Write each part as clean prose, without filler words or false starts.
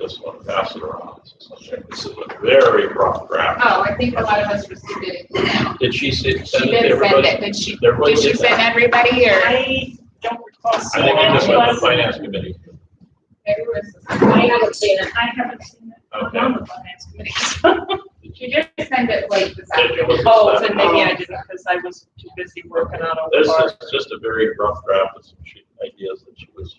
this one, pass it around. This is a very rough draft. Oh, I think a lot of us received it. Did she send it to She did everybody? send it. Did she send everybody, or? I don't recall I seeing think it. we just went to the finance committee. I haven't seen it. I haven't seen it. Okay. I'm on the finance committee. She just sent it late this afternoon. Oh, then maybe I didn't because I was too busy working on it. This is just a very rough draft of some ideas that she was.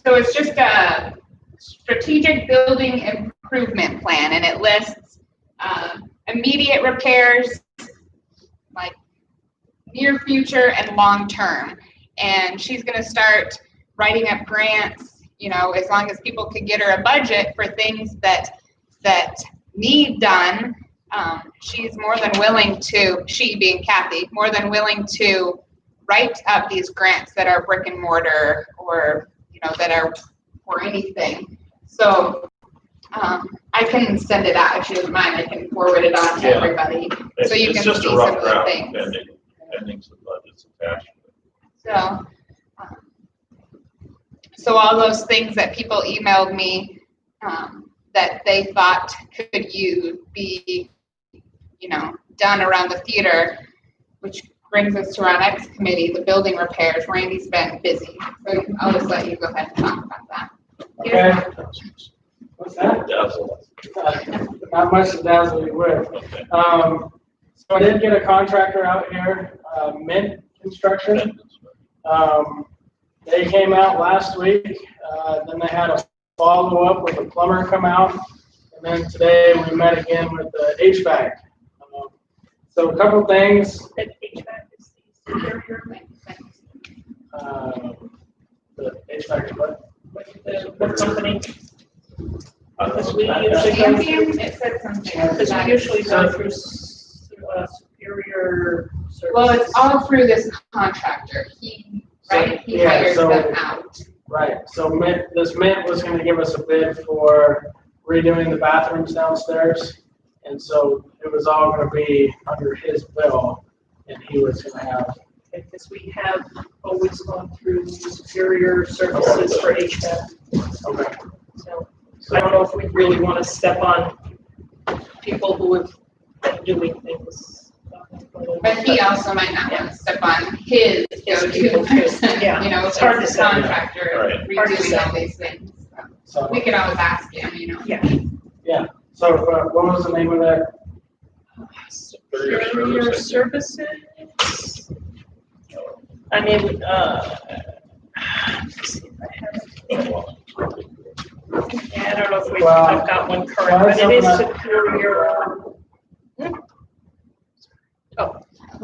So it's just a strategic building improvement plan, and it lists immediate repairs, like near future and long term. And she's going to start writing up grants, you know, as long as people can get her a budget for things that need done. She's more than willing to, she being Kathy, more than willing to write up these grants that are brick and mortar or, you know, that are for anything. So I can send it out if she doesn't mind. I can forward it on to everybody so you can see some of the things. Pending some budgets attached. So all those things that people emailed me that they thought could be, you know, done around the theater, which brings us to our next committee, the building repairs. Randy's been busy, so I'll just let you go ahead and talk about that. Okay. What's that? Dazzle. Not much to dazzle you with. Okay. So I did get a contractor out here, Mint Construction. They came out last week. Then they had a follow-up with a plumber come out. And then today we met again with the HVAC. So a couple things. That HVAC is the superior. The HVAC, what? What company? Because we Champion, it said something. Because we usually go through superior service. Well, it's all through this contractor. He hires them out. Right. So this Mint was going to give us a bid for redoing the bathrooms downstairs, and so it was all going to be under his bill, and he was going to have. Because we have always gone through superior services for HVAC. Okay. So I don't know if we really want to step on people who have been doing things. But he also might not want to step on his go-to person. Yeah. You know, It's hard to the say. contractor Right. redoing all these things. So We can always ask him, you know. yeah. So what was the name of that? Superior services. I mean, let's see if I have it. Yeah, I don't know if I've got one current, but it is superior.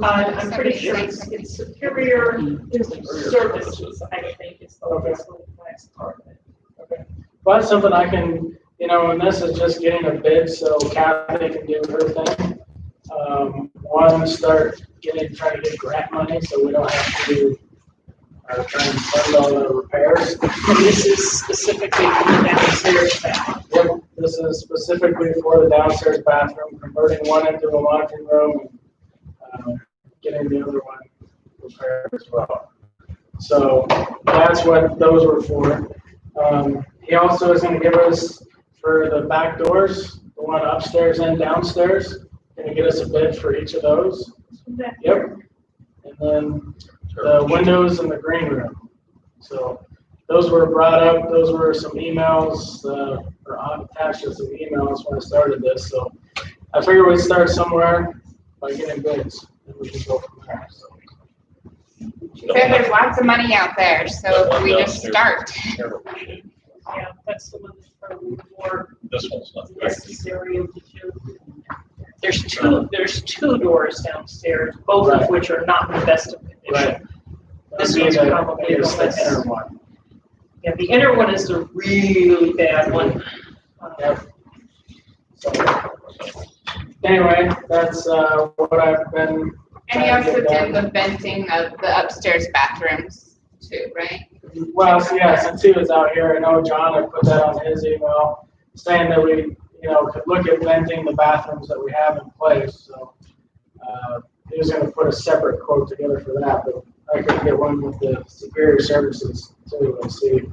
I'm pretty sure it's superior services, I think is the last part of it. Okay. Well, that's something I can, you know, and this is just getting a bid so Kathy can do her thing. One, start trying to get grant money so we don't have to try and fund all the repairs. And this is specifically for the downstairs bathroom. Yep, this is specifically for the downstairs bathroom, converting one into a laundry room and getting the other one repaired as well. So that's what those were for. He also is going to give us for the back doors, the one upstairs and downstairs, going to get us a bid for each of those. Yep. And then the windows in the green room. So those were brought up. Those were some emails, or attached to some emails when I started this. So I figured we'd start somewhere by getting bids, and we can go from there. So. She said there's lots of money out there, so we just start. Yeah, that's the one that's probably more This one's not. necessary of the two. There's two doors downstairs, both of which are not in the best of condition. Right. This one's probably the best. inner one. Yeah, the inner one is the really bad one. Yep. So, anyway, that's what I've been. And he also did the venting of the upstairs bathrooms too, right? Well, so yeah, since he was out here, I know John had put that on his email, saying that we, you know, could look at venting the bathrooms that we have in place. So he was going to put a separate quote together for that, but I could get one with the superior services too and see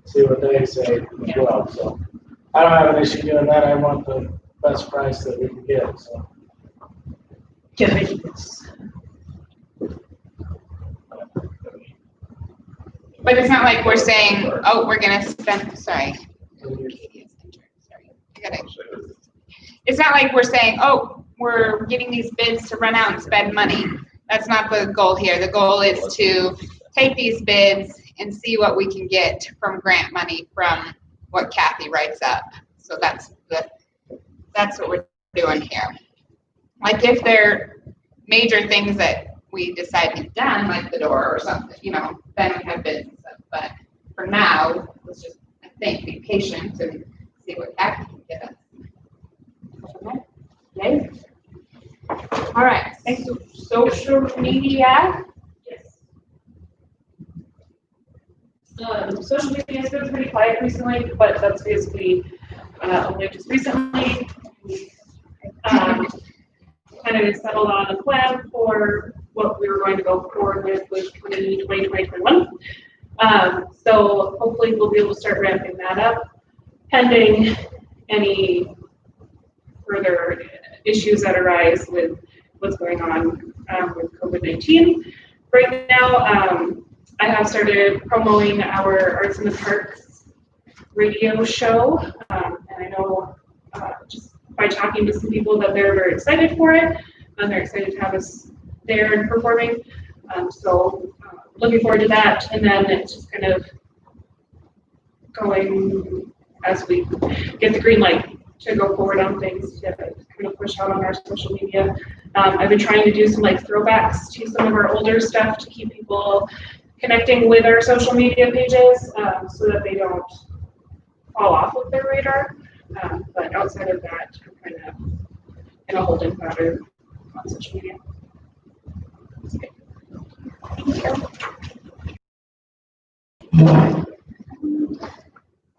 see what they say as well, so. I don't have an issue doing that, I want the best price that we can get, so. But it's not like we're saying, oh, we're gonna spend, sorry. It's not like we're saying, oh, we're getting these bids to run out and spend money. That's not the goal here. The goal is to take these bids and see what we can get from grant money from what Kathy writes up. So that's what we're doing here. Like if there are major things that we decide to be done, like the door or something, then we have bids and stuff. But for now, let's just, I think, be patient and see what Kathy can get us. Okay. All right. Social media. Yes. Social media has been pretty quiet recently, but that's basically only just recently kind of settled on a plan for what we were going to go forward with 2021. So hopefully we'll be able to start ramping that up, pending any further issues that arise with what's going on with COVID-19. Right now, I have started promoting our Arts in the Parks radio show, and I know just by talking to some people that they're very excited for it, and they're excited to have us there and performing. So looking forward to that, and then it's just kind of going as we get the green light to go forward on things to kind of push out on our social media. I've been trying to do some like throwbacks to some of our older stuff to keep people connecting with our social media pages so that they don't fall off of their radar. But outside of that, I'm kind of in a holding pattern on social media.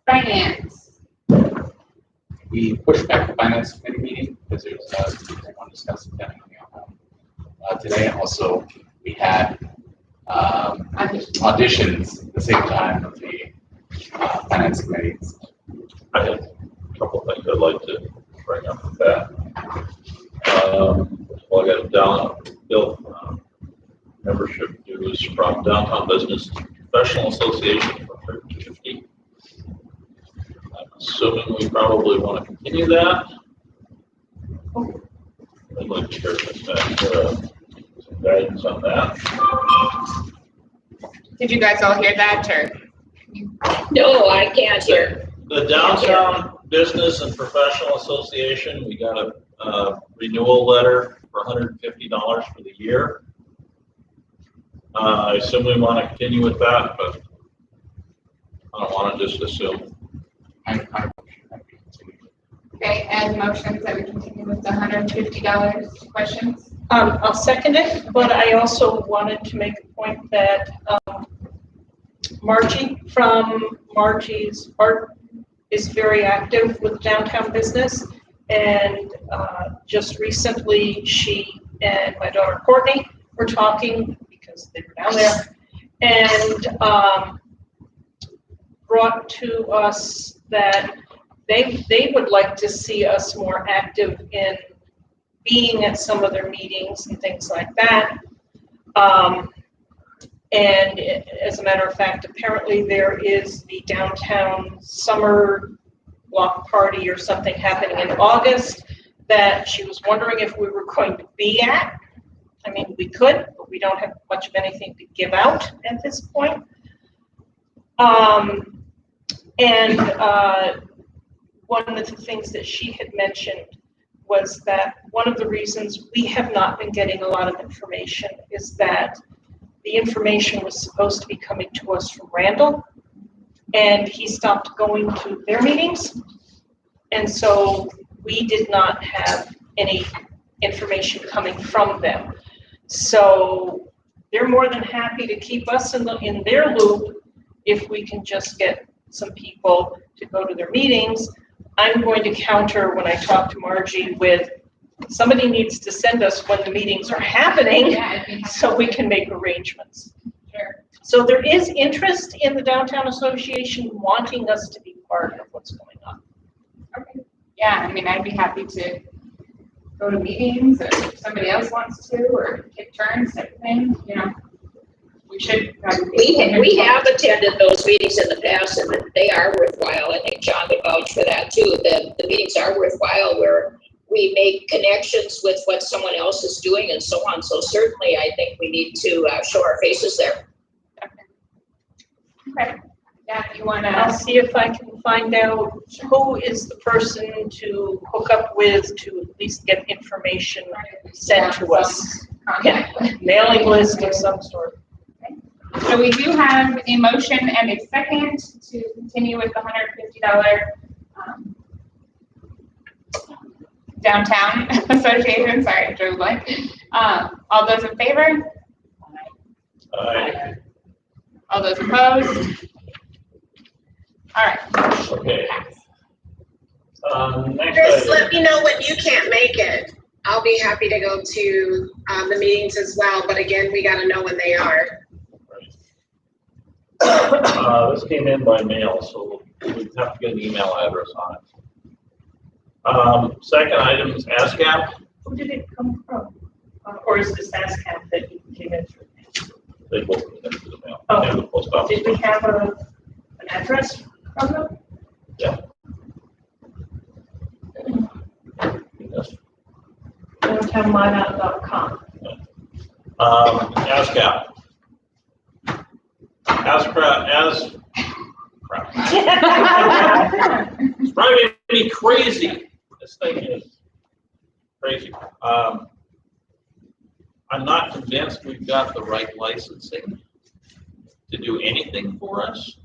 Finance. We pushed back the finance committee meeting because there was one discussing that coming out today. And also, we had auditions at the same time of the finance committee. I have a couple of things I'd like to bring up with that. Well, I got a down bill membership dues from Downtown Business Professional Association for $150. I'm assuming we probably want to continue that. I'd like to hear some guidance on that. Did you guys all hear that, or? No, I can't hear. The Downtown Business and Professional Association, we got a renewal letter for $150 for the year. I assume we want to continue with that, but I don't want to just assume. Okay, Ed motions that we continue with the $150 questions. I'll second it, but I also wanted to make a point that Margie from Margie's Art is very active with downtown business, and just recently she and my daughter Courtney were talking because they were down there, and brought to us that they would like to see us more active in being at some of their meetings and things like that. And as a matter of fact, apparently there is the downtown summer block party or something happening in August that she was wondering if we were going to be at. I mean, we could, but we don't have much of anything to give out at this point. One of the things that she had mentioned was that one of the reasons we have not been getting a lot of information is that the information was supposed to be coming to us from Randall, and he stopped going to their meetings. And so we did not have any information coming from them. So they're more than happy to keep us in their loop if we can just get some people to go to their meetings. I'm going to counter when I talk to Margie with somebody needs to send us when the meetings are happening so we can make arrangements. Sure. So there is interest in the Downtown Association wanting us to be part of what's going on. Okay. Yeah, I mean, I'd be happy to go to meetings if somebody else wants to, or take turns type of thing, you know. We should probably. We have attended those meetings in the past, and they are worthwhile. I think John would vouch for that too. The meetings are worthwhile where we make connections with what someone else is doing and so on. So certainly, I think we need to show our faces there. Okay. Yeah, if you wanna. I'll see if I can find out who is the person to hook up with to at least get information sent to us. Contact. Mailing list of some sort. So we do have a motion and a second to continue with the $150 Downtown Association, sorry, I drew a blank. All those in favor? Aye. All those opposed? All right. Okay. Next Chris, item. let me know when you can't make it. I'll be happy to go to the meetings as well, but again, we gotta know when they are. This came in by mail, so we have to get an email address on it. Second item is ASCAP. Who did it come from? Or is this ASCAP that you came in through? They both came in through the mail. Oh. And the post office. Did we have an address from them? Yeah. Yes. downtownminot.com. ASCAP. It's driving me crazy. This thing is crazy. I'm not convinced we've got the right licensing to do anything for us.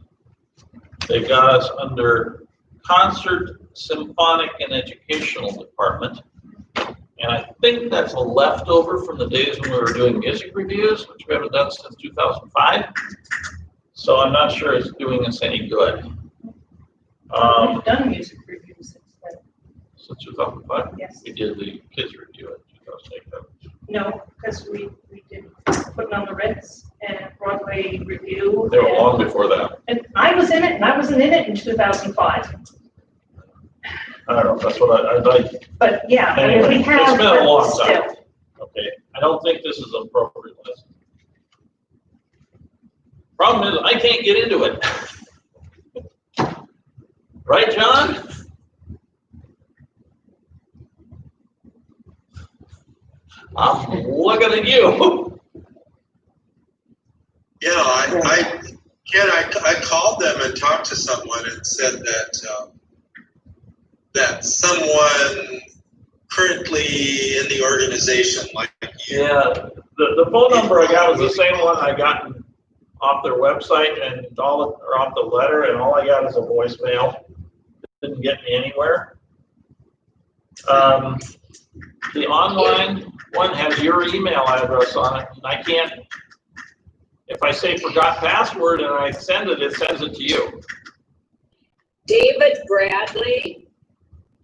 They've got us under concert, symphonic, and educational department. And I think that's a leftover from the days when we were doing music reviews, which we haven't done since 2005. So I'm not sure it's doing us any good. We've done music reviews since then. Since 2005? Yes. We did the kids review in 2008. No, because we did Putting on the Ritz and Broadway Review. They were long before that. And I was in it, and I wasn't in it in 2005. I don't know, that's what I like. But yeah, I mean, Anyway, we have. it's been a long but time. still. Okay, I don't think this is an appropriate list. Problem is, I can't get into it. Right, John? I'm looking at you. Yeah, Ken, I called them and talked to someone and said that that someone currently in the organization, like you. Yeah, the phone number I got was the same one I got off their website and or off the letter, and all I got is a voicemail. Didn't get me anywhere. The online one has your email address on it, and I can't. If I say forgot password and I send it, it sends it to you. David Bradley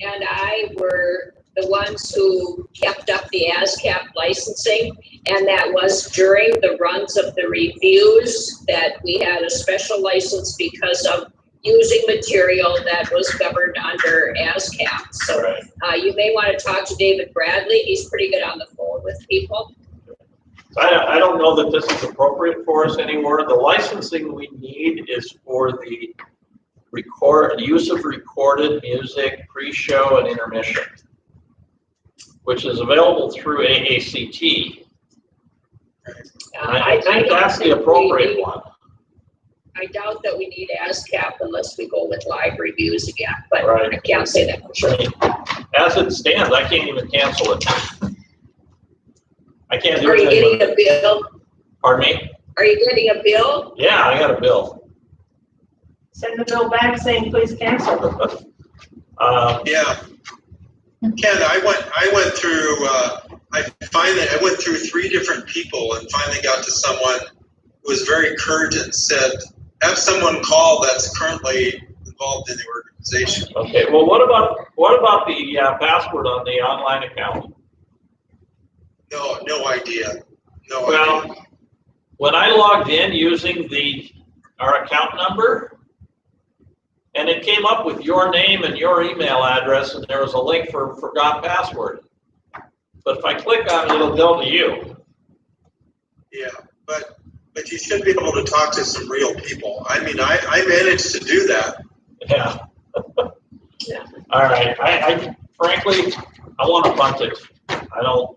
and I were the ones who kept up the ASCAP licensing, and that was during the runs of the reviews that we had a special license because of using material that was governed under ASCAP. So Right. you may want to talk to David Bradley. He's pretty good on the phone with people. I don't know that this is appropriate for us anymore. The licensing we need is for the use of recorded music, pre-show and intermission, which is available through AACT. I think that's the appropriate one. I doubt that we need ASCAP unless we go with live reviews again, but Right. I can't say that for sure. I mean, as it stands, I can't even cancel it. I can't do Are you anything. getting a bill? Pardon me? Are you getting a bill? Yeah, I got a bill. Send the bill back saying, please cancel. Yeah. Ken, I went through, I went through 3 different people and finally got to someone who was very curt and said, have someone call that's currently involved in the organization. Okay, well, what about the password on the online account? No idea. No Well, idea. when I logged in using our account number, and it came up with your name and your email address, and there was a link for forgot password. But if I click on it, it'll go to you. Yeah, but you should be able to talk to some real people. I mean, I managed to do that. Yeah. All right. I frankly, I want to punt it. I don't.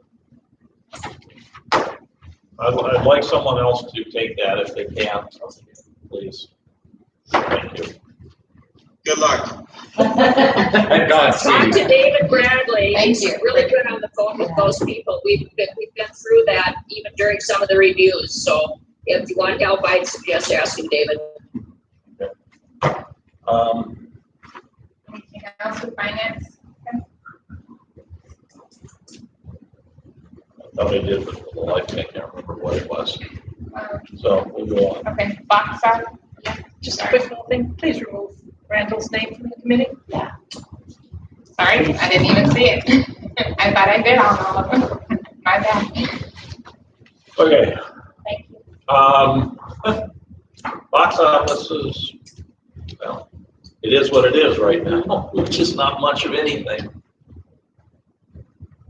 I'd like someone else to take that if they can, please. Thank you. Good luck. And Talk Godspeed. to David Bradley. Thank He's you. really good on the phone with those people. We've been through that even during some of the reviews. So if you want help, I'd suggest asking David. Anything else with finance? I thought I did, but the life, I can't remember what it was. Um, So we'll go on. Okay, box out. Just a quick little thing, please remove Randall's name from the committee. Sorry, I didn't even see it. I thought I did on all of them. My bad. Okay. Thank you. Box office is, well, it is what it is right now, which is not much of anything.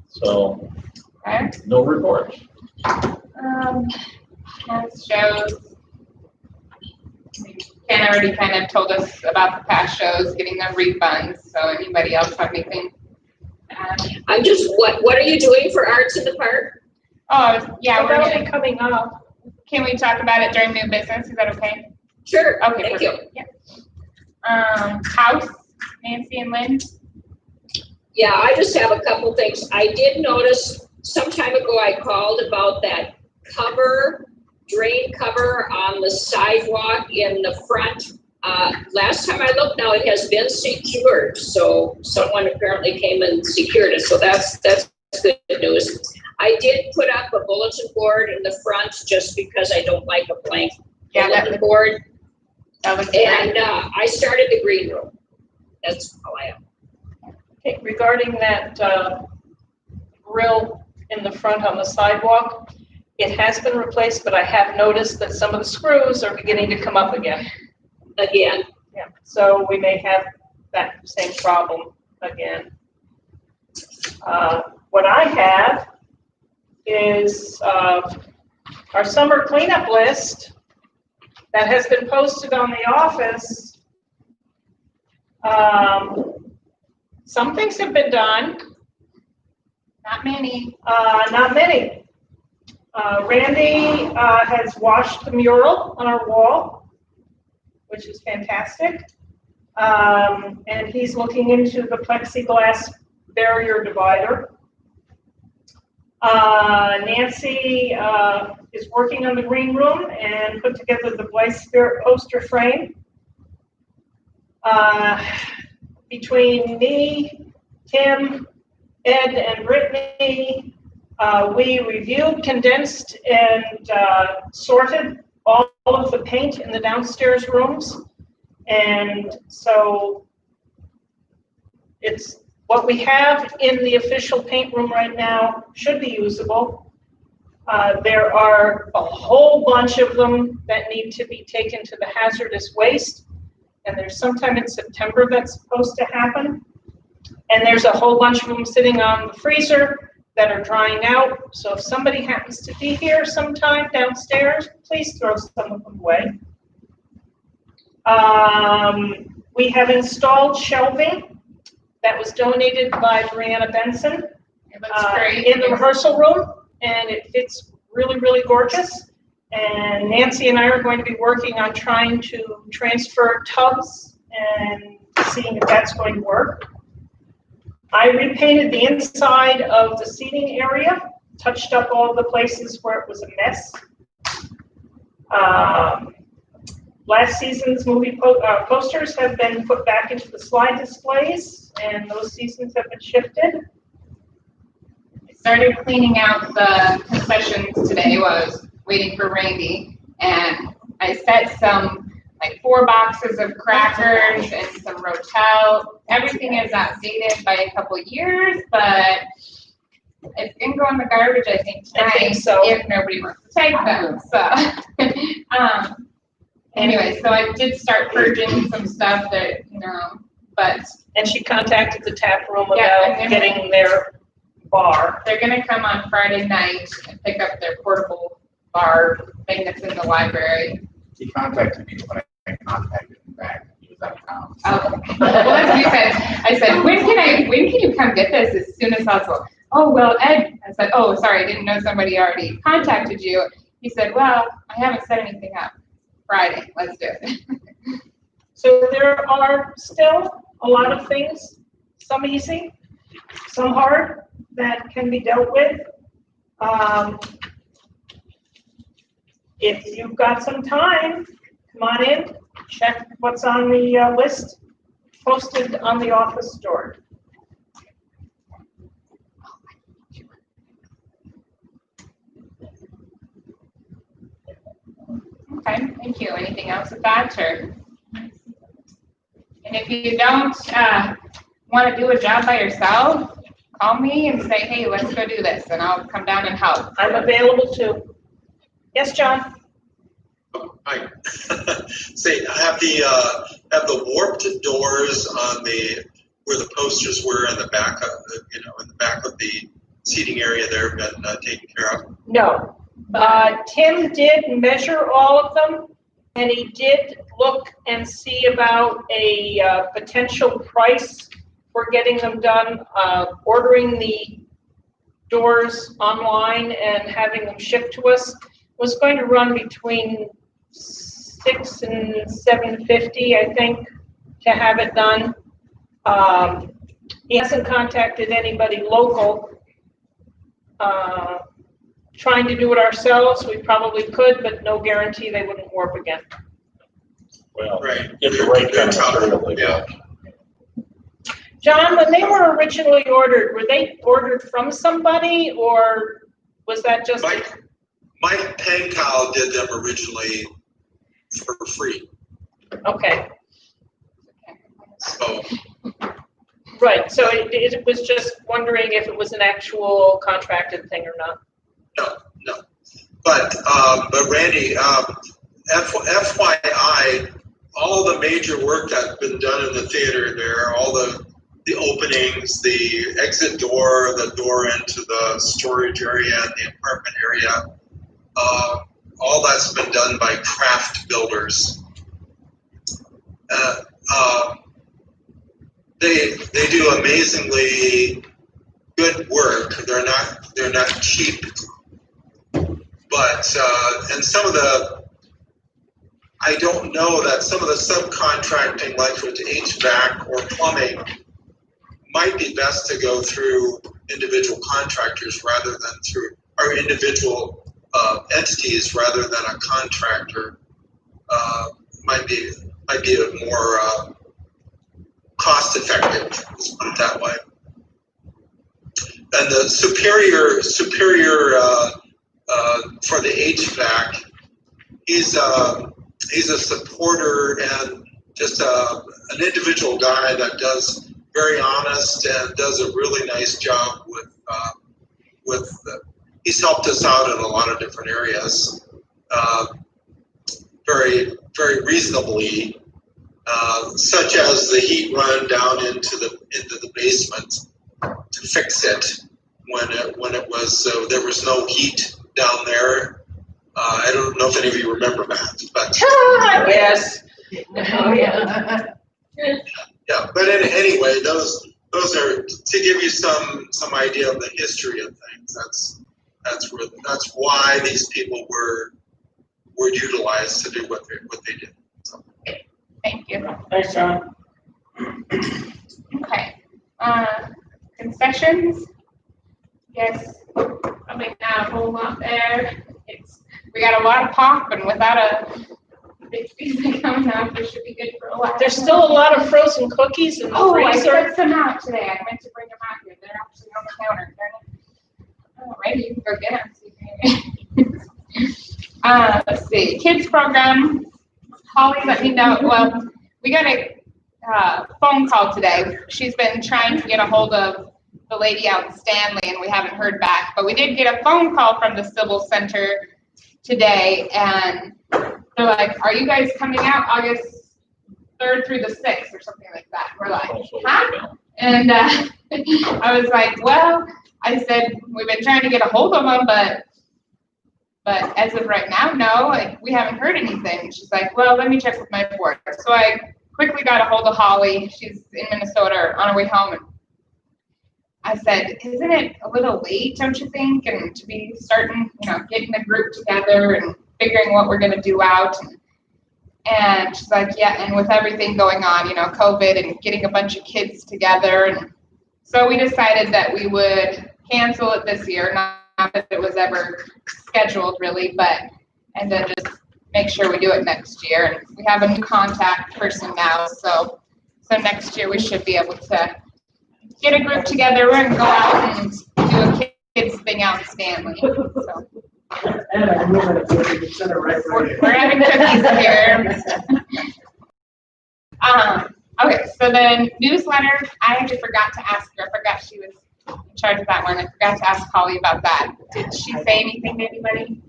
So, Okay. no report. As shows. Ken already kind of told us about the past shows, getting their refunds, so anybody else have anything? I'm just, what are you doing for Arts in the Park? Oh, yeah, we're That'll gonna, be coming up. can we talk about it during new business, is that okay? Sure, Okay, thank you. perfect. Yeah. House, Nancy and Lynn? Yeah, I just have a couple things. I did notice some time ago I called about that drain cover on the sidewalk in the front. Last time I looked now, it has been secured, so someone apparently came and secured it, so that's good news. I did put up a bulletin board in the front just because I don't like a blank bulletin board. That looks great. And I started the green room. That's all I have. Okay, regarding that grill in the front on the sidewalk, it has been replaced, but I have noticed that some of the screws are beginning to come up again. Again, Yeah, so we may have that same problem again. What I have is our summer cleanup list that has been posted on the office. Some things have been done. Not many. Not many. Randy has washed the mural on our wall, which is fantastic. And he's looking into the plexiglass barrier divider. Nancy is working on the green room and put together the Blythe Spirit poster frame. Between me, Tim, Ed, and Brittany, we reviewed, condensed, and sorted all of the paint in the downstairs rooms. And so it's what we have in the official paint room right now should be usable. There are a whole bunch of them that need to be taken to the hazardous waste. And there's sometime in September that's supposed to happen. And there's a whole bunch of them sitting on the freezer that are drying out. So if somebody happens to be here sometime downstairs, please throw some of them away. We have installed shelving that was donated by Brianna Benson It looks great. in the rehearsal room, and it fits really, really gorgeous. And Nancy and I are going to be working on trying to transfer tubs and seeing if that's going to work. I repainted the inside of the seating area, touched up all the places where it was a mess. Last season's movie posters have been put back into the slide displays, and those seasons have been shifted. I started cleaning out the concessions today while I was waiting for Randy, and I set some, like 4 boxes of crackers and some Rotel. Everything is outdated by a couple years, but It's gonna go in the garbage, I think, I think tonight, so. if nobody wants to take them, so. Anyway, so I did start purging some stuff that, but And she contacted the tap room Yeah, about and then- getting their bar. they're gonna come on Friday night and pick up their portable bar thing that's in the library. He contacted me when I contacted him back. He was out of town. Oh, well, that's what you said. I said, when can you come get this as soon as possible? Oh, well, Ed, I said, oh, sorry, I didn't know somebody already contacted you. He said, well, I haven't set anything up. Friday, let's do it. So there are still a lot of things, some easy, some hard, that can be dealt with. If you've got some time, come on in, check what's on the list posted on the office door. Okay, thank you. Anything else with that, or? And if you don't want to do a job by yourself, call me and say, hey, let's go do this, and I'll come down and help. I'm available too. Yes, John? I say, have the warped doors on where the posters were in the back of, in the back of the seating area there been taken care of? No. Tim did measure all of them, and he did look and see about a potential price for getting them done, ordering the doors online and having them shipped to us was going to run between $600 and $750, I think, to have it done. He hasn't contacted anybody local. Trying to do it ourselves, we probably could, but no guarantee they wouldn't warp again. Well, Right. get the right kind of They're tough, material they yeah. got. John, when they were originally ordered, were they ordered from somebody, or was that just? Mike Pankow did them originally for free. Okay, So, right, so it was just wondering if it was an actual contracted thing or not. no. But Randy, FYI, all the major work that's been done in the theater there, all the openings, the exit door, the door into the storage area, and the apartment area, all that's been done by craft builders. They do amazingly good work. They're not cheap, but and some of the, I don't know that some of the subcontracting, like with HVAC or plumbing, might be best to go through individual contractors rather than through, or individual entities rather than a contractor. Might be a more cost effective, let's put it that way. And the superior for the HVAC, he's a supporter and just an individual guy that does very honest and does a really nice job he's helped us out in a lot of different areas, very, very reasonably, such as the heat run down into the basement to fix it when it was there was no heat down there. I don't know if any of you remember that, but Yes. Oh, yeah. yeah. But anyway, those are to give you some idea of the history of things. That's why these people were utilized to do what they did. So. Thank you. Thanks, John. Okay. Concessions? Yes, probably not a whole lot there. We got a lot of pop, and without a big season coming up, it should be good for a while. There's still a lot of frozen cookies in the Oh, I freezer. set some out today. I meant to bring them out here. They're actually on the counter. Oh, ready? You can go get them. Let's see. Kids program. Holly, let me know. Well, we got a phone call today. She's been trying to get a hold of the lady out in Stanley, and we haven't heard back. But we did get a phone call from the Civil Center today, and they're like, "Are you guys coming out August 3rd through the 6th or something like that?" We're like, "Huh?" And I was like, "Well," I said, "we've been trying to get a hold of them, but as of right now, no, we haven't heard anything." She's like, "Well, let me check with my board." So I quickly got a hold of Holly. She's in Minnesota on her way home, and I said, "Isn't it a little late, don't you think? And to be starting, getting a group together and figuring what we're gonna do out." And she's like, "Yeah, and with everything going on, COVID and getting a bunch of kids together." And so we decided that we would cancel it this year, not that it was ever scheduled really, and then just make sure we do it next year. And we have a new contact person now, so next year we should be able to get a group together and go out and do a kids thing out in Stanley. So. And I move it to the center right We're having cookies here. Okay, so the newsletter, I actually forgot to ask her. I forgot she was in charge of that one. I forgot to ask Holly about that. Did she say anything to anybody?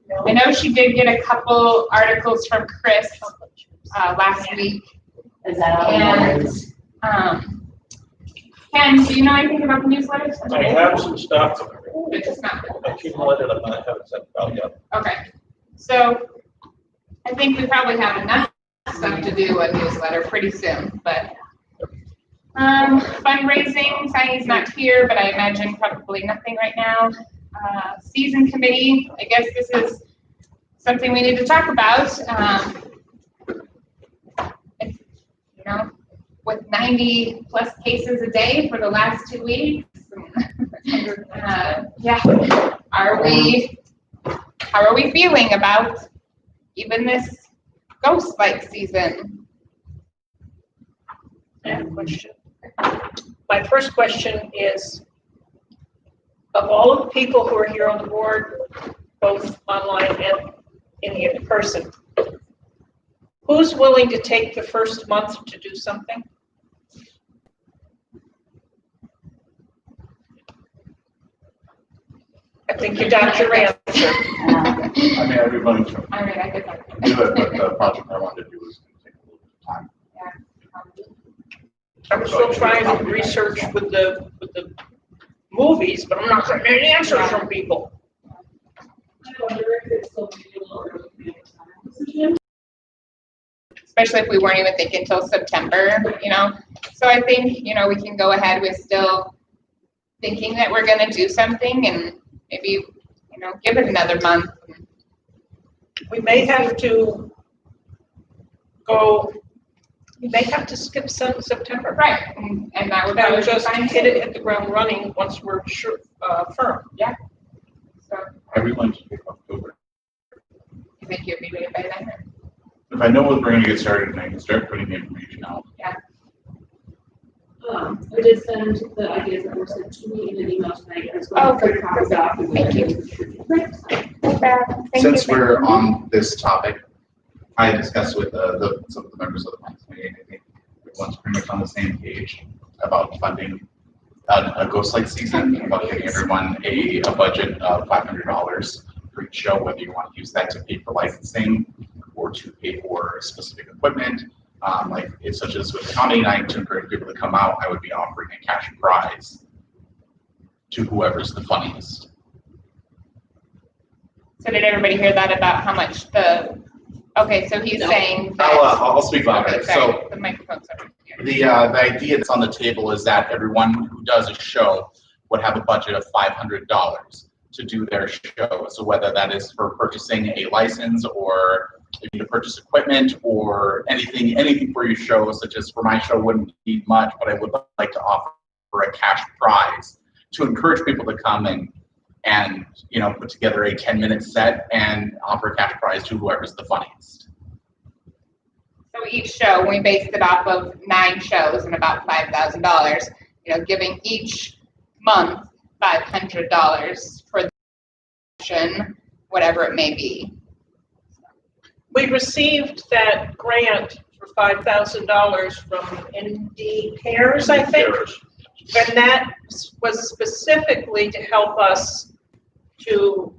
No. I know she did get a couple articles from Chris last week. Is that all? Ken, do you know anything about the newsletter? I have some stuff. It's just not. Accumulated, I haven't sent it out yet. Okay, so I think we probably have enough stuff to do a newsletter pretty soon, but fundraising, Sai's not here, but I imagine probably nothing right now. Season committee, I guess this is something we need to talk about. With 90 plus cases a day for the last 2 weeks. Yeah, how are we feeling about even this ghost-like season? I have a question. My first question is, of all of the people who are here on the board, both online and in person, who's willing to take the first month to do something? I think you got your answer. I mean, everybody should I mean, I could talk. do it, but the project I wanted to do was going to take a little bit of time. I'm still trying to research with the movies, but I'm not getting any answers from people. Especially if we weren't even thinking until September, So I think, we can go ahead with still thinking that we're gonna do something and maybe, give it another month. We may have to skip September. Right, and that would That probably would just be fine. hit the ground running once we're sure, firm. Yeah. So, Everyone should pick October. you think you'll be ready by then? Or? If I know what we're going to get started, then I can start putting the information out. Yeah. I did send the ideas that were sent to me in an email tonight. Oh, good. Thank you. Since we're on this topic, I discussed with some of the members of the finance committee, I think everyone's pretty much on the same page about funding a ghost-like season, about giving everyone a budget of $500 for each show, whether you want to use that to pay for licensing or to pay for specific equipment. Such as with county night, to encourage people to come out, I would be offering a cash prize to whoever's the funniest. So did everybody hear that about how much okay, so he's saying that. I'll speak louder. Okay, sorry, the microphone's over here. The idea that's on the table is that everyone who does a show would have a budget of $500 to do their show. So whether that is for purchasing a license or to purchase equipment or anything for your show, such as for my show wouldn't need much, but I would like to offer a cash prize to encourage people to come and put together a 10-minute set and offer a cash prize to whoever's the funniest. So each show, we based it off of 9 shows and about $5,000, giving each month $500 for the session, whatever it may be. We received that grant for $5,000 from ND Cares, I think. And that was specifically to help us to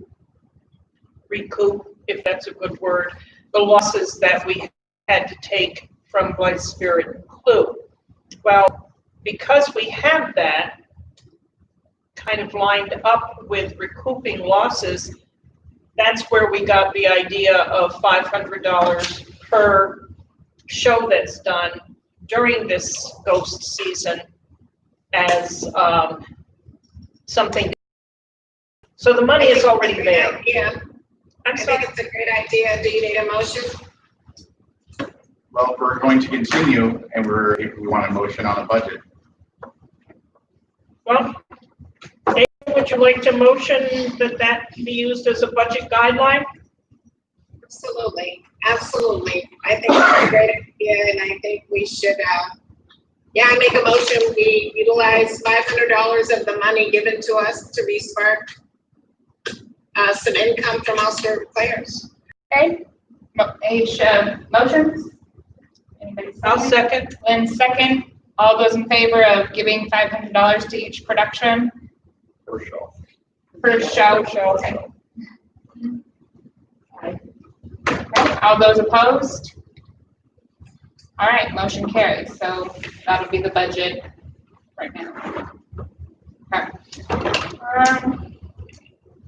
recoup, if that's a good word, the losses that we had to take from Blythe Spirit and Clue. Well, because we have that kind of lined up with recouping losses, that's where we got the idea of $500 per show that's done during this ghost season as something. So the money is already there. Yeah, I I'm think sorry. it's a great idea. Do you need a motion? Well, we're going to continue and if we want a motion on a budget. Well, Dave, would you like to motion that be used as a budget guideline? Absolutely, absolutely. I think it's a great idea, and I think we should, I make a motion, we utilize $500 of the money given to us to re-spark some income from Ulster players. Okay, motions? Anybody I'll second. Lynn, second. All those in favor of giving $500 to each production? Per show. First show. Okay. Okay. All those opposed? All right, motion carries. So that'll be the budget right now. Okay.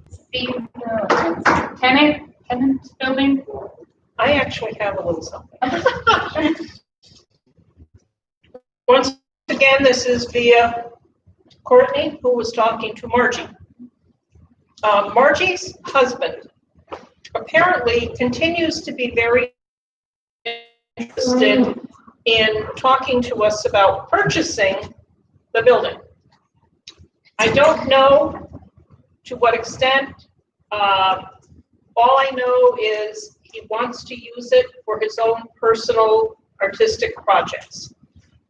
Steve, tenant building? I actually have a little something. Once again, this is via Courtney, who was talking to Margie. Margie's husband apparently continues to be very interested in talking to us about purchasing the building. I don't know to what extent. All I know is he wants to use it for his own personal artistic projects,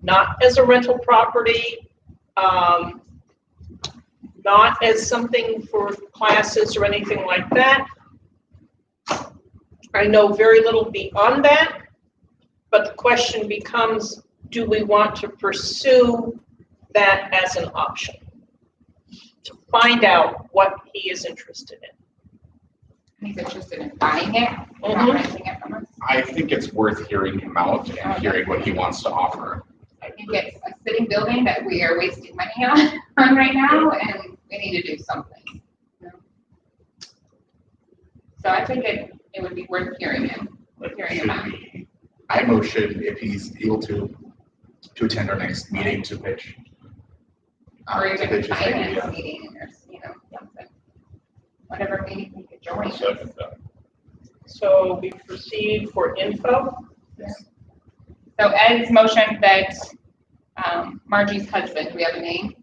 not as a rental property, not as something for classes or anything like that. I know very little beyond that, but the question becomes, do we want to pursue that as an option? To find out what he is interested in. He's interested in buying it, not Mhm. renting it from us. I think it's worth hearing him out and hearing what he wants to offer. I think it's a sitting building that we are wasting money on right now, and we need to do something. So I think it would be worth hearing him out. I motion if he's able to attend our next meeting to pitch. Or to even pitch his finance idea. meeting or, something. Whatever meeting we could join. Second that. So we proceed for info. So Ed's motion that Margie's husband, do we have a name?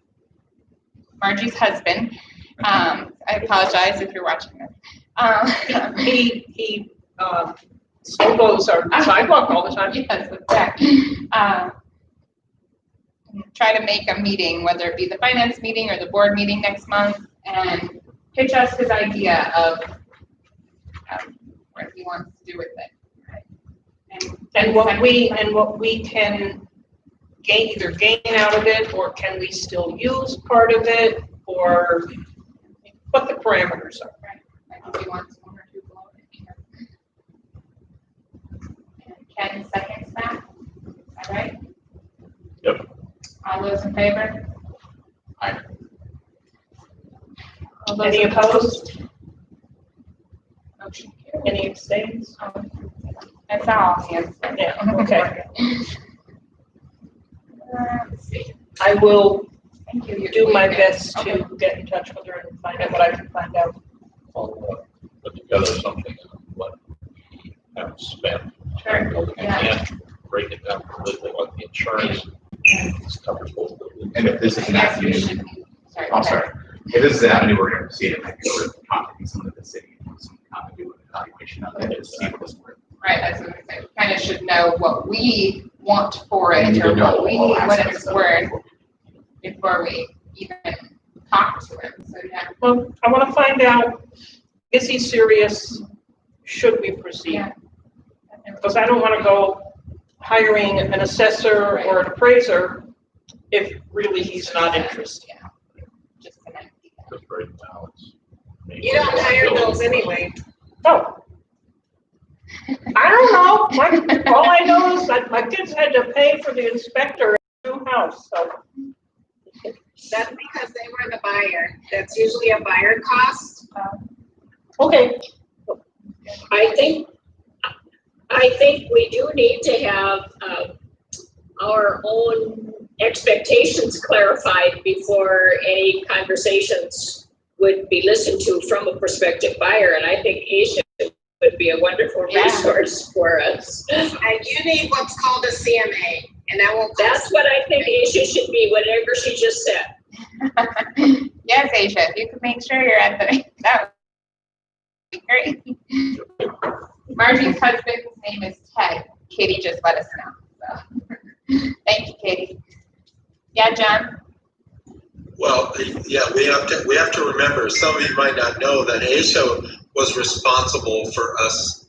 Margie's husband, I apologize if you're watching this. He still goes our sidewalk all the time. Yes, exactly. Try to make a meeting, whether it be the finance meeting or the board meeting next month, and pitch us his idea of what he wants to do with it. And what we can either gain out of it, or can we still use part of it, or what the parameters are. I think he wants one or two below it. And Ken seconds that. Is that right? Yep. All those in favor? Aye. All those Any opposed? Motion carries. Any abstains? That's all, hands. Yeah, okay. Let's see. I will Thank you. do my best Okay. to get in touch with her and find out what I can find out. I'll put together something on what we have spent. Sure. I Yeah. can't break it down completely, what the insurance covers both buildings. And if this is an Yes, we avenue, should be. Sorry. I'm sorry, if this is an avenue we're gonna proceed, it might be worth contacting someone at the city, some kind of do an evaluation of it to see what it's worth. Right, that's what I said. Kind of should know what we want for And it, you or know what all what aspects it's of it. worth before we even talk to him. So, yeah. Well, I want to find out, is he serious? Should we proceed? Yeah. Because I don't want to go hiring an assessor or an appraiser if really he's not interested. Yeah. Just an idea. Because right now it's. You don't hire those anyway. No. I don't know, all I know is that my kids had to pay for the inspector at the new house, so. That's because they were the buyer. That's usually a buyer cost. Okay, I think we do need to have, our own expectations clarified before any conversations would be listened to from a prospective buyer, and I think Asia would be a wonderful Yeah. resource for us. And you need what's called a CMA, and that will That's what I think Asia should be, whatever she just said. Yes, Asia, if you could make sure you're at the, that would be great. Margie's husband's name is Ted. Katie just let us know. So. Thank you, Katie. Yeah, John? Well, yeah, we have to remember, some of you might not know that Asia was responsible for us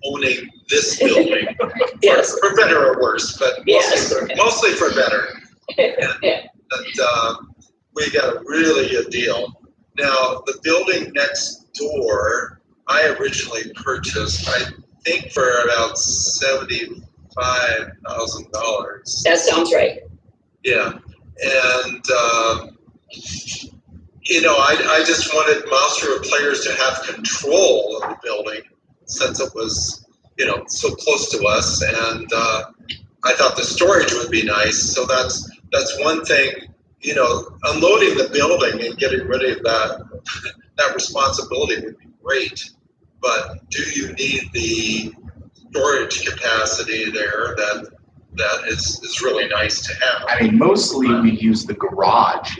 owning this building. Yes. For better or worse, but Yes. mostly for better. And we got a really good deal. Now, the building next door, I originally purchased, I think for about $75,000. That sounds right. Yeah, and I just wanted Monster players to have control of the building since it was, so close to us, and I thought the storage would be nice. So that's one thing. Unloading the building and getting rid of that responsibility would be great. But do you need the storage capacity there that is really nice to have? I mean, mostly we use the garage.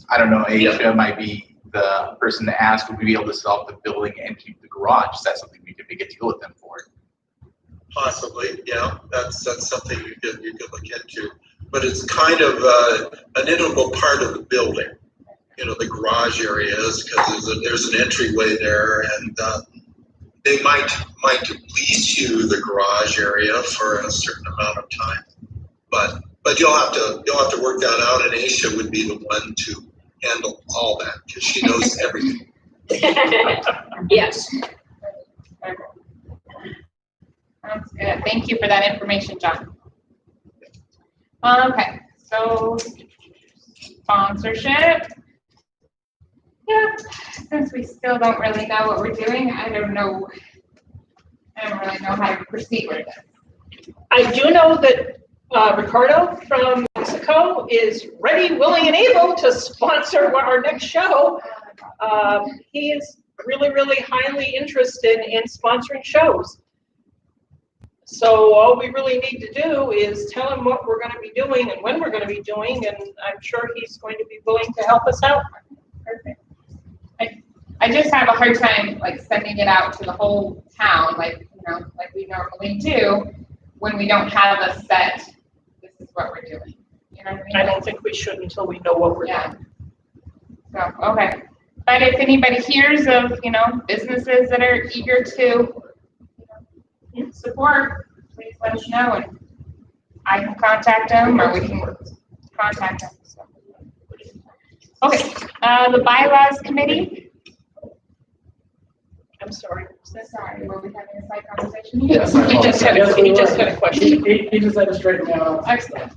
I don't know, Asia might be the person to ask, would we be able to sell the building and keep the garage? Is that something we could make a deal with them for? Possibly, yeah. That's something you could look into. But it's kind of an integral part of the building. The garage area is, because there's an entryway there, and they might lease you the garage area for a certain amount of time. But you'll have to work that out, and Aisha would be the one to handle all that because she knows everything. Yes. Sounds good. Thank you for that information, John. Okay, so sponsorship. Yeah, since we still don't really know what we're doing, I don't really know how to proceed with this. I do know that Ricardo from Mexico is ready, willing, and able to sponsor our next show. He is really, really highly interested in sponsoring shows. So all we really need to do is tell him what we're going to be doing and when we're going to be doing, and I'm sure he's going to be willing to help us out. Perfect. I just have a hard time sending it out to the whole town, like we normally do, when we don't have a set, this is what we're doing. You know what I mean? I don't think we should until we know what we're doing. So, okay. But if anybody hears of, businesses that are eager to support, please let us know, and I can contact them, or we can contact them. So. Okay, the bylaws committee. I'm sorry. So sorry, were we having a side conversation? Yes, He just had a question. He just had to straighten me out. Excellent.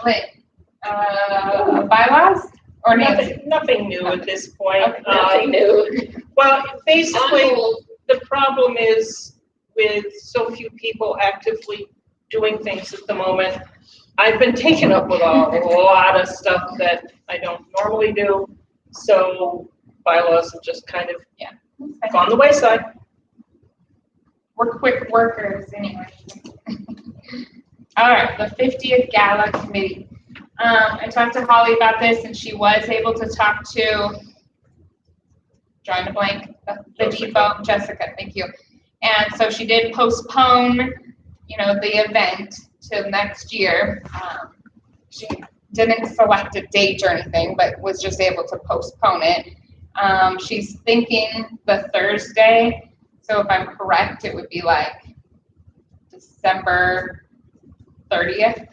Wait, bylaws or Nothing new at this point. Okay, Nothing new. Well, basically, the problem is with so few people actively doing things at the moment. I've been taken up with a lot of stuff that I don't normally do, so bylaws have just kind of gone the wayside. We're quick workers anyway. All right, the 50th Gala Committee. I talked to Holly about this, and she was able to talk to, drawing a blank, the depot, Jessica, thank you. And so she did postpone, the event till next year. She didn't select a date or anything, but was just able to postpone it. She's thinking the Thursday, so if I'm correct, it would be December 30th.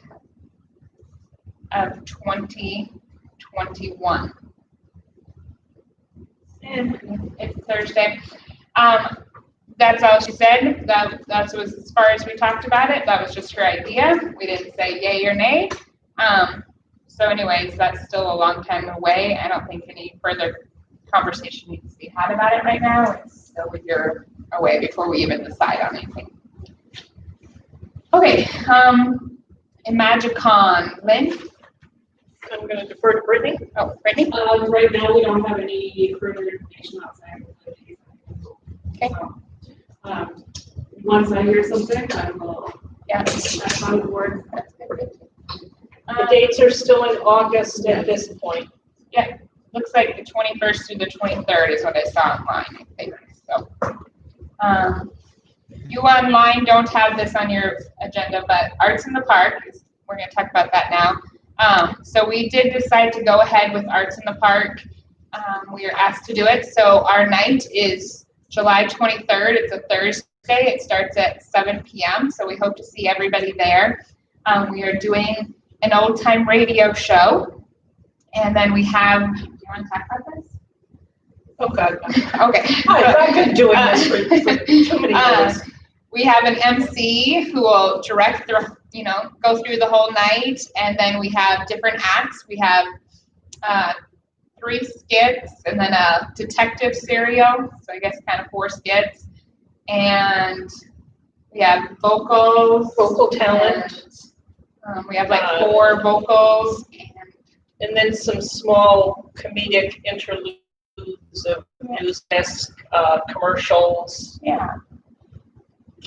of 2021. And it's Thursday. That's all she said. That was as far as we talked about it. That was just her idea. We didn't say yay or nay. So anyways, that's still a long time away. I don't think any further conversation needs to be had about it right now. It's still a year away before we even decide on anything. Okay, Imagicon, Lynn? I'm gonna defer to Brittany. Oh, Brittany? Right now, we don't have any further information outside of the case. Okay. So, once I hear something, I will, Yeah. that's on the board. The dates are still in August at this point. Yeah, looks like the 21st through the 23rd is what I saw online, I think, so. You online don't have this on your agenda, but Arts in the Park, we're gonna talk about that now. So we did decide to go ahead with Arts in the Park. We were asked to do it, so our night is July 23rd, it's a Thursday, it starts at 7 p.m., so we hope to see everybody there. We are doing an old time radio show, and then we have, do you want to talk about this? Oh, God. Okay. I've been doing this for too many years. We have an MC who will direct the, go through the whole night, and then we have different acts. We have 3 skits, and then a detective serial, so I guess kind of 4 skits, and we have vocal talent. We have like 4 vocals, and then some small comedic interludes of news-esque commercials. Yeah.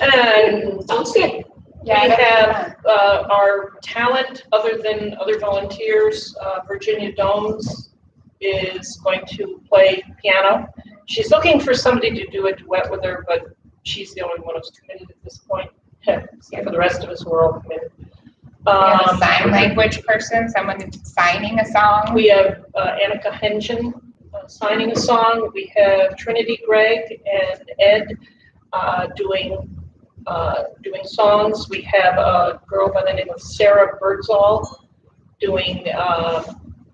And Sounds good. Yeah, we have our talent, other than other volunteers, Virginia Domes is going to play piano. She's looking for somebody to do a duet with her, but she's the only one who's committed at this point. For the rest of us, we're all committed. We have a sign language person, someone signing a song. We have Annika Hengen signing a song. We have Trinity Gregg and Ed doing songs. We have a girl by the name of Sarah Birdsall doing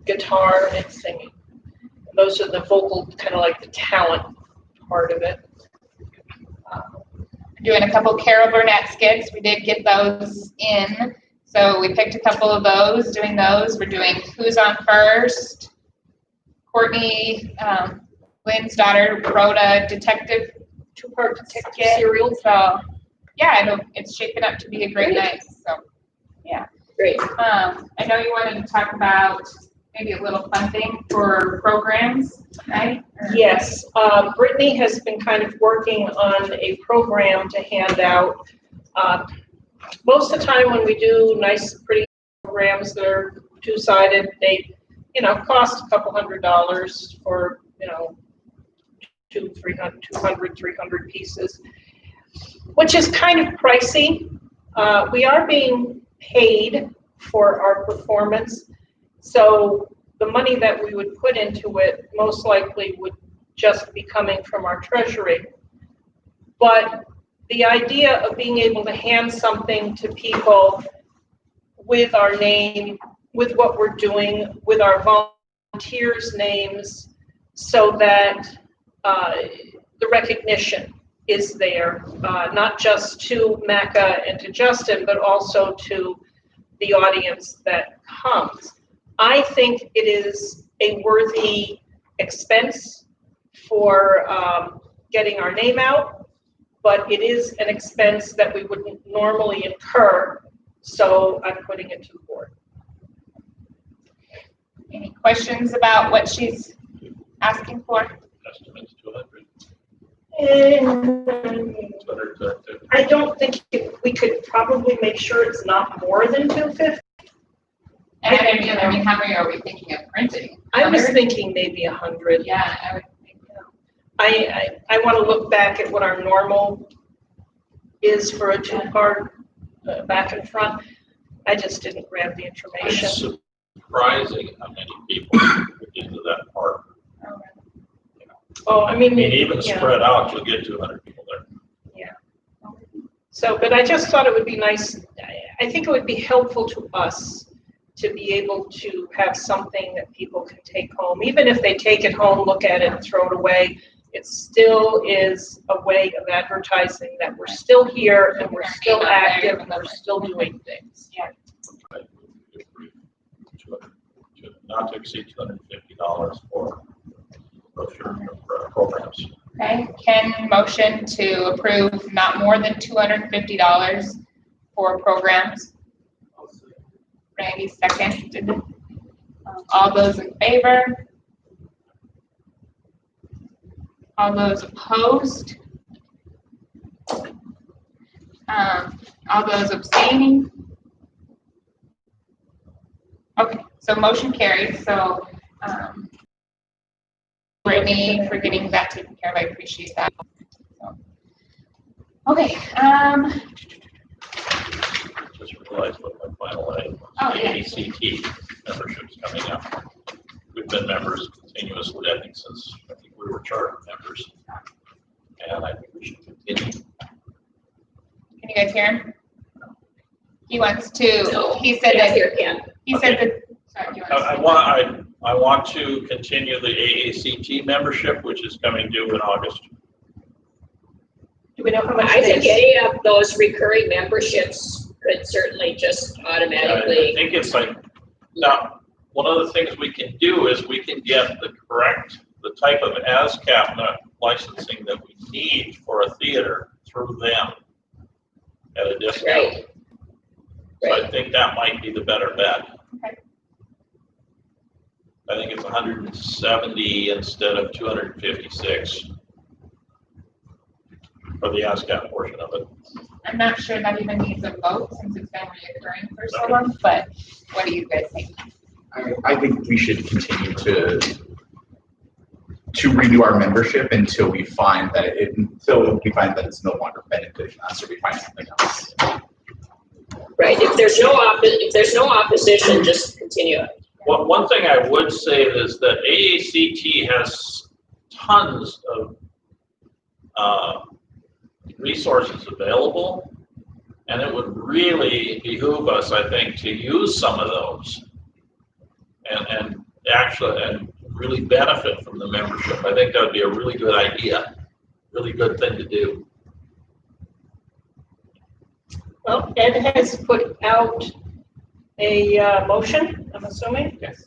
guitar and singing. And those are the vocal, kind of like the talent part of it. Doing a couple Carol Burnett skits. We did get those in. So we picked a couple of those, doing those. We're doing Who's on First. Courtney, Lynn's daughter, wrote a detective, 2-part detective serial. So yeah, it's shaping up to be a great night. So yeah. Great. I know you wanted to talk about maybe a little funding for programs, right? Yes, Brittany has been kind of working on a program to hand out. Most of the time when we do nice, pretty programs that are 2-sided, they, cost a couple $100 for, 200, 300 pieces, which is kind of pricey. We are being paid for our performance, so the money that we would put into it most likely would just be coming from our treasury. But the idea of being able to hand something to people with our name, with what we're doing, with our volunteers' names, so that the recognition is there, not just to Macca and to Justin, but also to the audience that comes. I think it is a worthy expense for getting our name out, but it is an expense that we wouldn't normally incur, so I'm putting it to the board. Any questions about what she's asking for? Estimate's 200. I don't think we could probably make sure it's not more than 250. And I mean, how many are we thinking of printing? I was thinking maybe 100. Yeah, I would think so. I want to look back at what our normal is for a 2-part back and front. I just didn't grab the information. It's surprising how many people get into that part. Oh, I mean, Even yeah. spread out, you'll get 200 people there. Yeah. So, but I just thought it would be nice. I think it would be helpful to us to be able to have something that people can take home. Even if they take it home, look at it and throw it away, it still is a way of advertising that we're still here and we're still active and we're still doing things. Not to exceed $250 for brochure programs. Okay, Ken motion to approve not more than $250 for programs. Randy seconded. All those in favor? All those opposed? All those abstaining? Okay, so motion carries. So, Brittany, for getting that taken care of, I appreciate that. So, okay, Just realized what my final AACT membership's coming up. We've been members continuously, I think, since I think we were charter members. And I think we should continue. can you guys hear him? He wants to, No, he said yes, that, here, Ken. he said that, sorry, do you want to I want to continue the AACT membership, which is coming due in August. Do we know how much I it think is? any of those recurring memberships could certainly just I automatically, think it's like, now, one of the things we can do is we can get the type of ASCAP licensing that we need for a theater through them at a discount. right? So I think that might be the better bet. Okay. I think it's 170 instead of 256 for the ASCAP portion of it. I'm not sure that even needs a vote since it's been reoccurring for so long, but what do you guys think? I think we should continue to renew our membership until we find that it's no longer benefiting us or we find something else. Right, if there's no opposition, just continue it. One thing I would say is that AACT has tons of resources available, and it would really behoove us, I think, to use some of those and really benefit from the membership. I think that would be a really good idea, really good thing to do. Well, Ed has put out a motion, I'm assuming? Yes.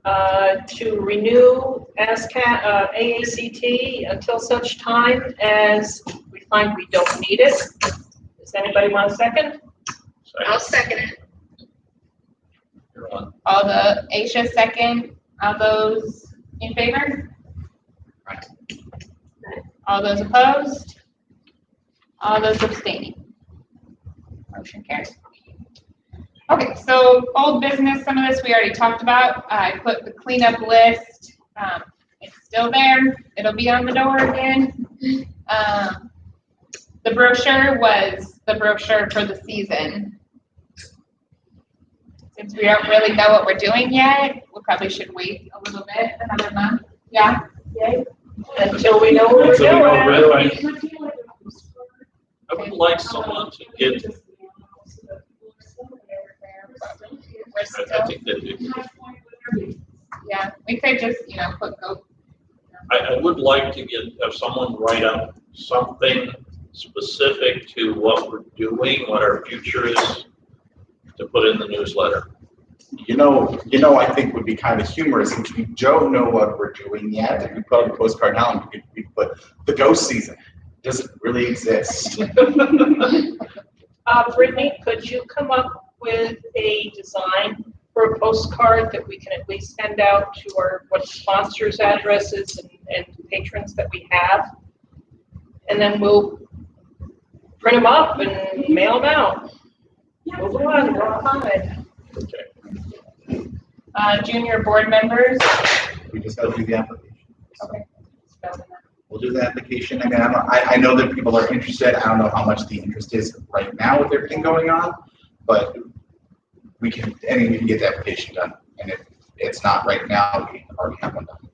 To renew AACT until such time as we find we don't need it. Does anybody want a second? I'll second it. You're on. All the, Aisha second, all those in favor? Right. All those opposed? All those abstaining? Motion carries. Okay, so old business, some of this we already talked about. I put the cleanup list. It's still there. It'll be on the door again. The brochure was the brochure for the season. Since we don't really know what we're doing yet, we probably should wait a little bit, another month. Yeah? Yay? Until we know what we're Until we know what we're doing. doing. I would like someone to get, We're I still, think that yeah, we could just, put go. I would like to have someone write up something specific to what we're doing, what our future is, to put in the newsletter. I think would be kind of humorous if we don't know what we're doing yet. If we put up a postcard now, we could put the ghost season. Does it really exist? Brittany, could you come up with a design for a postcard that we can at least send out to our sponsors' addresses and patrons that we have? And then we'll print them up and mail them out. Move on, go on. Okay. Junior board members. We just got to do the application. Okay. We'll do the application. I mean, I know that people are interested. I don't know how much the interest is right now with everything going on, but we can get the application done. And if it's not right now, we already have one done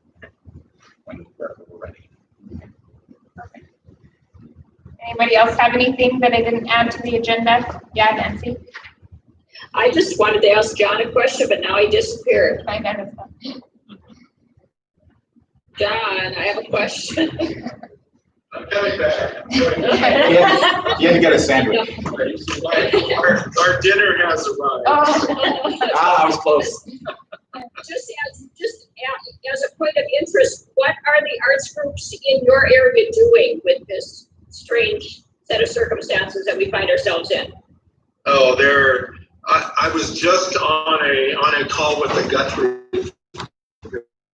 when we're ready. Anybody else have anything that I didn't add to the agenda? Yeah, Nancy? I just wanted to ask John a question, but now he disappeared. I know. John, I have a question. I'm coming back. You had to get a sandwich. Our dinner has arrived. Ah, I was close. Just as a point of interest, what are the arts groups in your area doing with this strange set of circumstances that we find ourselves in? Oh, I was just on a call with the Guthrie.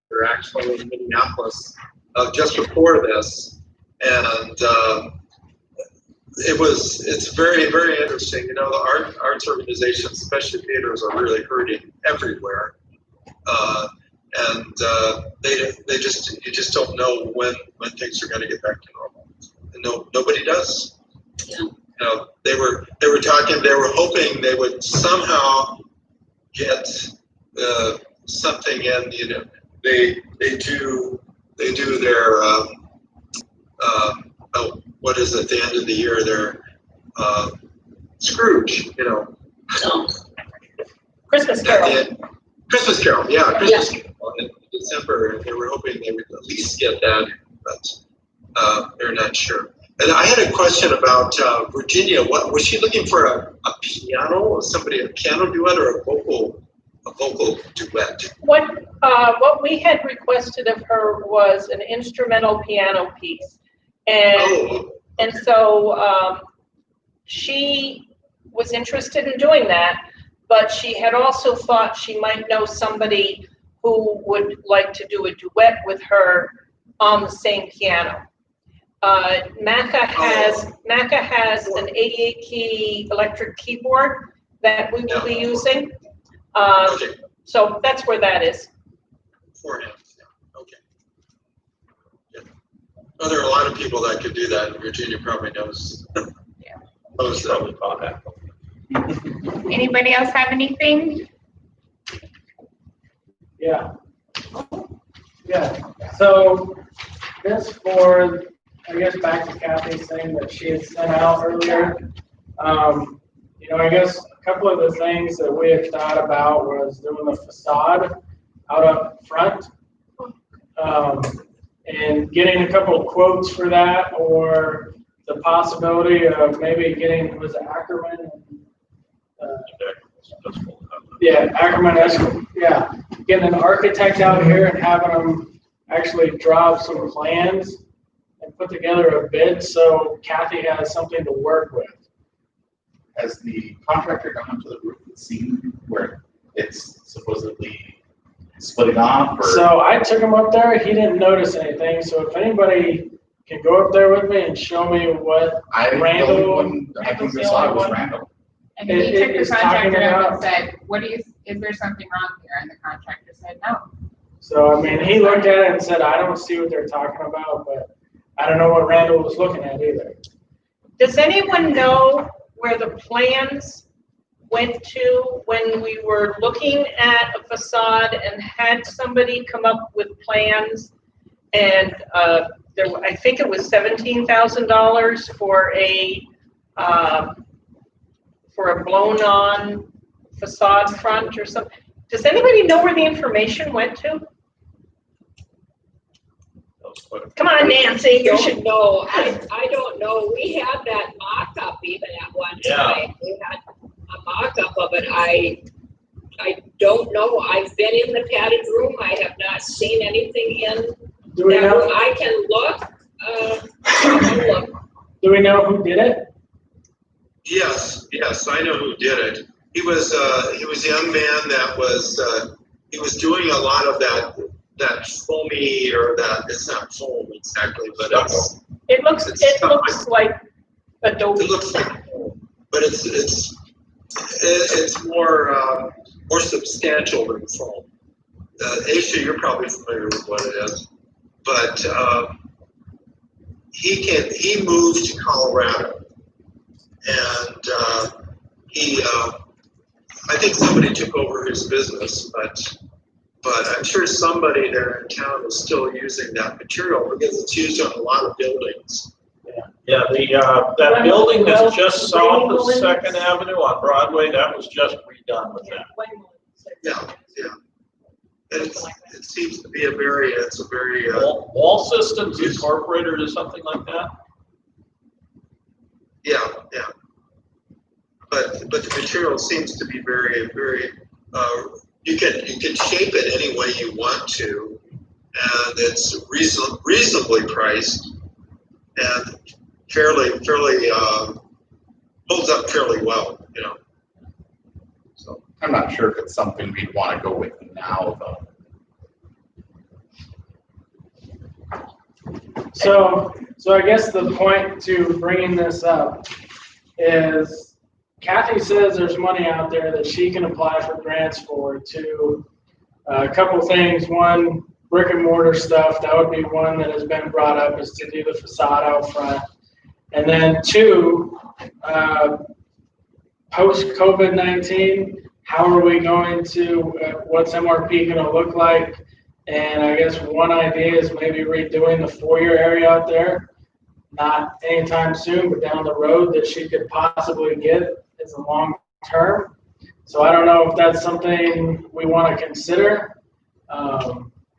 They're actually in Minneapolis just before this, and it's very, very interesting. You know, the arts organizations, especially theaters, are really hurting everywhere, and you just don't know when things are going to get back to normal, and nobody does. Yeah. You know, they were hoping they would somehow get something in. You know, they do their what is it, at the end of the year, their Scrooge, you know. Christmas Carol. Christmas Carol, yeah, Christmas Carol in December. They were hoping they would at least get that, but they're not sure. And I had a question about Virginia. What was she looking for? A piano, a piano duet, or a vocal duet? What we had requested of her was an instrumental piano piece, and so she was interested in doing that, but she had also thought she might know somebody who would like to do a duet with her on the same piano. Maca has an 88 key electric keyboard that we will be using. Okay. So that's where that is. For him. Yeah. Okay. Yeah. Well, there are a lot of people that could do that, and Virginia probably knows. Yeah. Knows that. Probably thought that. Anybody else have anything? Yeah. Yeah, so this for, I guess back to Kathy's thing that she had sent out earlier. You know, I guess a couple of the things that we had thought about was doing the facade out up front. And getting a couple of quotes for that, or the possibility of maybe getting, was it Ackerman? Ackerman, yeah. Getting an architect out here and having them actually draw up some plans and put together a bid so Kathy has something to work with. Has the contractor gone to the roof and seen where it's supposedly splitting off? Or? So I took him up there. He didn't notice anything. So if anybody can go up there with me and show me what Randall was Randall. And he took the contractor up and said, is there something wrong here? And the contractor said, no. So, I mean, he looked at it and said, I don't see what they're talking about, but I don't know what Randall was looking at either. Does anyone know where the plans went to when we were looking at a facade and had somebody come up with plans? And I think it was $17,000 for a blown-on facade front or something. Does anybody know where the information went to? Come on, Nancy, you should know. I don't know. We had that mock-up even at one time. We had a mock-up of it. I don't know. I've been in the padded room. I have not seen anything in that room. I can look. Do we know who did it? Yes, I know who did it. He was a young man that was he was doing a lot of that foamy, or that, it's not foam exactly, but it looks like Adobe. It looks like foam, but it's more substantial than foam. Aisha, you're probably familiar with what it is, but he moved to Colorado, and I think somebody took over his business, but I'm sure somebody there in town is still using that material because it's used on a lot of buildings. Yeah. Yeah, that building that's just south of Second Avenue on Broadway, that was just redone with that. Yeah, yeah. It seems to be it's a very, Wall Systems Incorporated or something like that? yeah, yeah. But the material seems to be very, very, you can shape it any way you want to, and it's reasonably priced and fairly holds up fairly well, you know. So I'm not sure if it's something we'd want to go with now, though. So I guess the point to bringing this up is Kathy says there's money out there that she can apply for grants for to a couple things. One, brick and mortar stuff. That would be one that has been brought up, is to do the facade out front. And then two, post COVID-19, how are we going to, what's MRP going to look like? And I guess one idea is maybe redoing the foyer area out there. Not anytime soon, but down the road that she could possibly get as a long term. So I don't know if that's something we want to consider.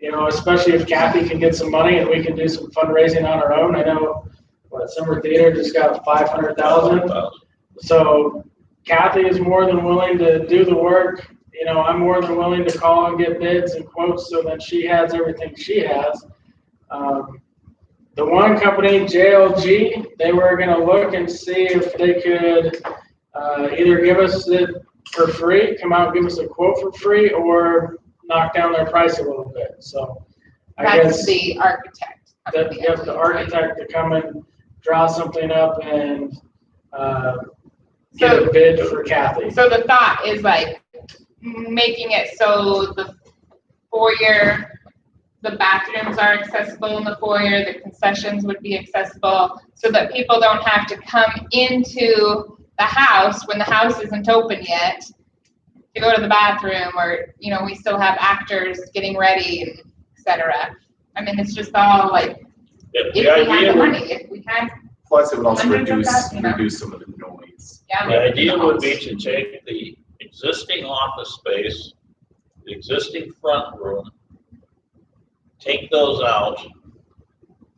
You know, especially if Kathy can get some money and we can do some fundraising on our own. I know Summer Theater just got $500,000. So Kathy is more than willing to do the work. You know, I'm more than willing to call and get bids and quotes so that she has everything she has. The one company, JLG, they were going to look and see if they could either give us it for free, come out and give us a quote for free, or knock down their price a little bit. So I That's guess the architect. that you have the architect to come and draw something up and get a bid for Kathy. So the thought is like making it so the foyer, the bathrooms are accessible in the foyer, the concessions would be accessible, so that people don't have to come into the house when the house isn't open yet to go to the bathroom, or, you know, we still have actors getting ready, and et cetera. I mean, it's just all like, if we had the money, if we had. Plus, it would also hundreds of reduce thousands, you know. reduce some of the noise. Yeah. The idea would be to take the existing office space, the existing front room, take those out,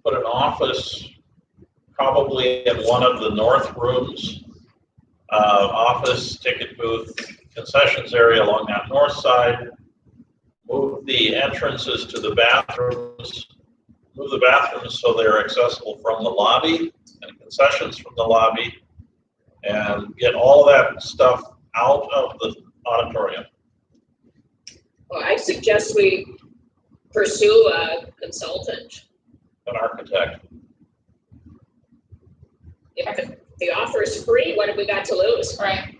put an office probably in one of the north rooms, office, ticket booth, concessions area along that north side, move the entrances to the bathrooms, move the bathrooms so they're accessible from the lobby and concessions from the lobby, and get all that stuff out of the auditorium. Well, I suggest we pursue a consultant. An architect. If the offer is free, what have we got to lose? Right.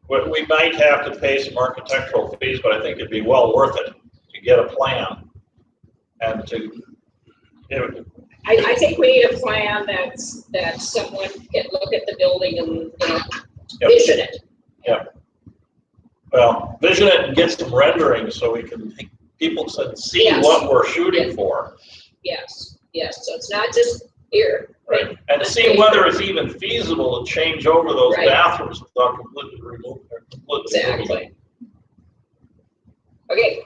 We might have to pay some architectural fees, but I think it'd be well worth it to get a plan and to, you know, I think we need a plan that someone can look at the building and, you know, vision it. well, vision it and get some renderings so we can, people can see Yes. what we're shooting for. Yes, yes, so it's not just here. Right, and see whether it's even feasible to change over those Right. bathrooms without completely removing. Exactly. Okay,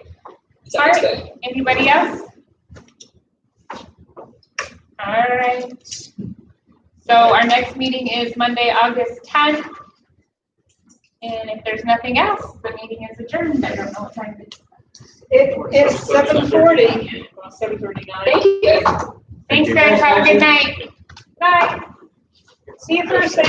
sounds good. Anybody else? All right. So our next meeting is Monday, August 10th. And if there's nothing else, the meeting is adjourned. I don't know what time it is. It's 7:40. 7:39. Thank you. Thanks, guys. Have a good night. Bye. See you Thursday.